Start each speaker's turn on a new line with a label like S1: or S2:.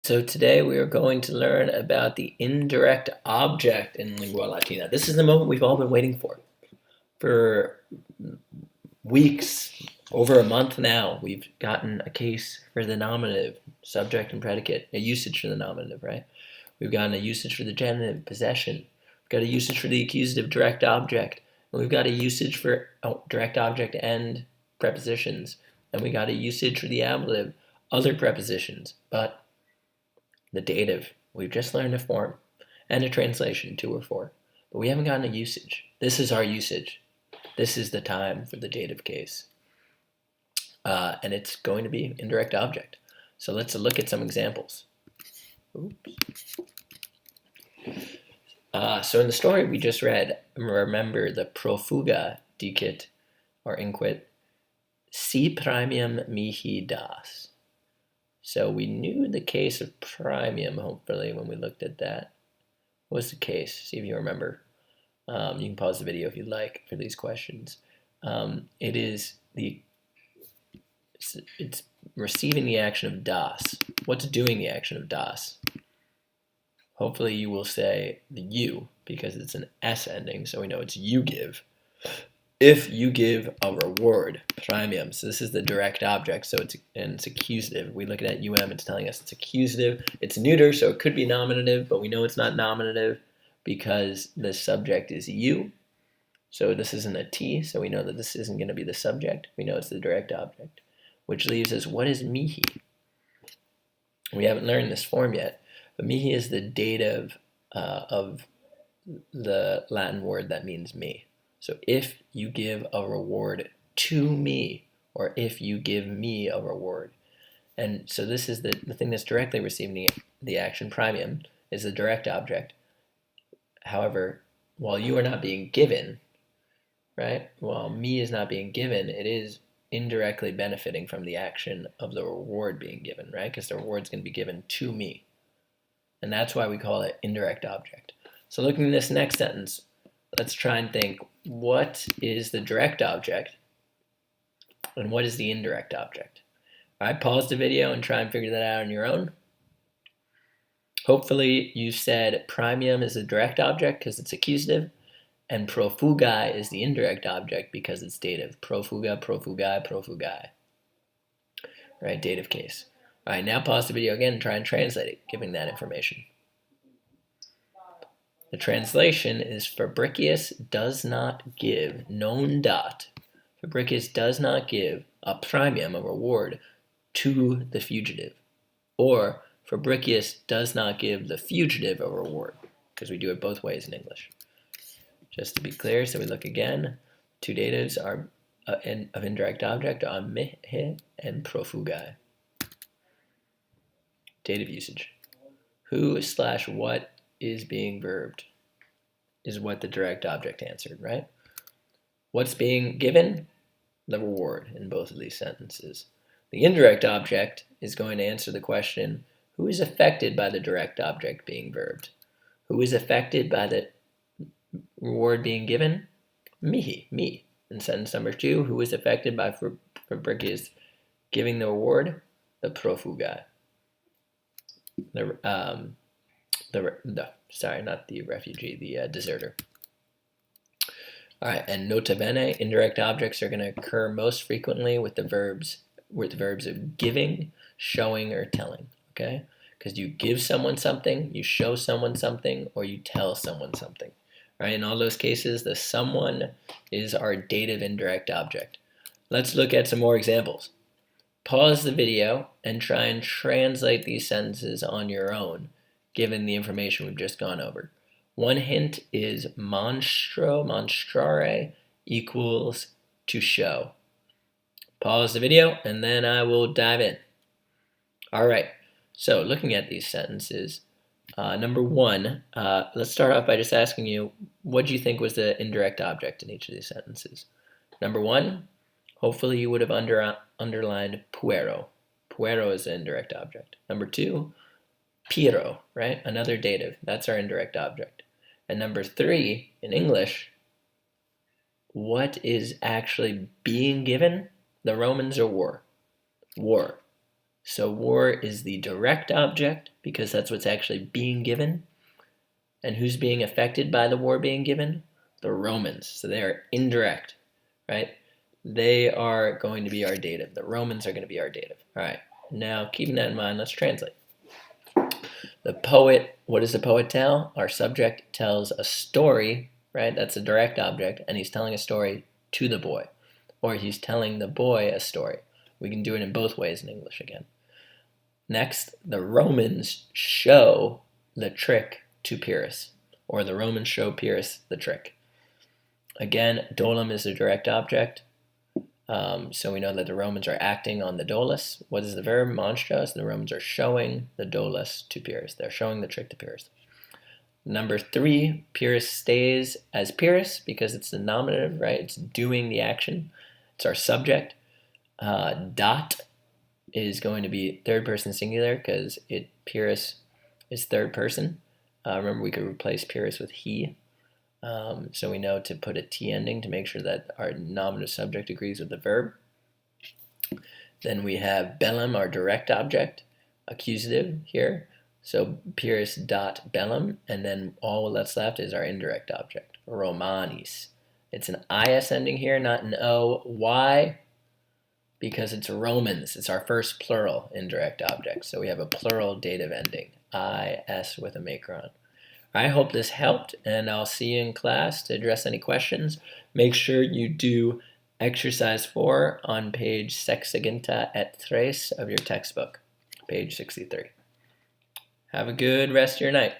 S1: So today we are going to learn about the indirect object in Lingua Latina. This is the moment we've all been waiting for weeks, over a month now. We've gotten a case for the nominative, subject and predicate, a usage for the nominative, right? We've gotten a usage for the genitive, possession. We've got a usage for the accusative, direct object. And we've got a usage for direct object and prepositions. And we got a usage for the ablative, other prepositions. But the dative, we've just learned a form and a translation, 2 or 4, but we haven't gotten a usage. This is our usage. This is the time for the dative case. And it's going to be indirect object. So let's look at some examples. So in the story we just read, remember the profuga dicit or inquit, si premium mihi das. So we knew the case of premium, hopefully, when we looked at that. What was the case? See if you remember. You can pause the video if you'd like for these questions. It's receiving the action of das. What's doing the action of das? Hopefully you will say the you, because it's an S ending, so we know it's you give. If you give a reward, premium, so this is the direct object, so it's accusative. We look at it's telling us it's accusative. It's neuter, so it could be nominative, but we know it's not nominative because the subject is you. So this isn't a T, so we know that this isn't going to be the subject. We know it's the direct object, which leaves us, what is mihi? We haven't learned this form yet, but mihi is the dative of the Latin word that means me. So if you give a reward to me, or if you give me a reward. And so this is the thing that's directly receiving the action. Premium is the direct object. However, while you are not being given, right, while me is not being given, it is indirectly benefiting from the action of the reward being given, right? Because the reward is going to be given to me. And that's why we call it indirect object. So looking at this next sentence, let's try and think, what is the direct object and what is the indirect object? All right, pause the video and try and figure that out on your own. Hopefully you said premium is the direct object because it's accusative, and profugi is the indirect object because it's dative. Profuga, profugi, profugi. Right, dative case. All right, now pause the video again and try and translate it, giving that information. The translation is Fabricius does not give, non dat. Fabricius does not give a premium, a reward, to the fugitive. Or Fabricius does not give the fugitive a reward, because we do it both ways in English. Just to be clear, so we look again. Two datives are of indirect object are mihi and profugi. Dative usage. Who/what is being verbed is what the direct object answered, right? What's being given? The reward in both of these sentences. The indirect object is going to answer the question, who is affected by the direct object being verbed? Who is affected by the reward being given? Mihi, me. In sentence number 2, who is affected by Fabricius giving the reward? The profugi. Not the refugee, the deserter. All right, and nota bene, indirect objects are going to occur most frequently with the verbs of giving, showing, or telling. Okay, because you give someone something, you show someone something, or you tell someone something. All right, in all those cases, the someone is our dative indirect object. Let's look at some more examples. Pause the video and try and translate these sentences on your own, given the information we've just gone over. One hint is monstrare equals to show. Pause the video and then I will dive in. All right, so looking at these sentences, number 1, let's start off by just asking you, what do you think was the indirect object in each of these sentences? Number 1, hopefully you would have underlined puero. Puero is the indirect object. Number 2, Piro, right? Another dative. That's our indirect object. And number 3, in English, what is actually being given? The Romans or war? War. So war is the direct object because that's what's actually being given. And who's being affected by the war being given? The Romans. So they are indirect, right? They are going to be our dative. The Romans are going to be our dative. All right. Now, keeping that in mind, let's translate. The poet, what does the poet tell? Our subject tells a story, right? That's a direct object, and he's telling a story to the boy, or he's telling the boy a story. We can do it in both ways in English again. Next, the Romans show the trick to Pyrrhus, or the Romans show Pyrrhus the trick. Again, dolum is a direct object, so we know that the Romans are acting on the dolus. What is the verb? Monstros. The Romans are showing the dolus to Pyrrhus. They're showing the trick to Pyrrhus. Number 3, Pyrrhus stays as Pyrrhus because it's the nominative, right? It's doing the action. It's our subject. Dot is going to be third person singular because Pyrrhus is third person. Remember, we could replace Pyrrhus with he. So we know to put a T ending to make sure that our nominative subject agrees with the verb. Then we have bellum, our direct object, accusative here. So Pyrrhus dot bellum, and then all that's left is our indirect object, Romanis. It's an IS ending here, not an O. Why? Because it's Romans. It's our first plural indirect object. So we have a plural dative ending, IS with a macron. I hope this helped, and I'll see you in class to address any questions. Make sure you do exercise 4 on page Sexaginta et Tres of your textbook, page 63. Have a good rest of your night.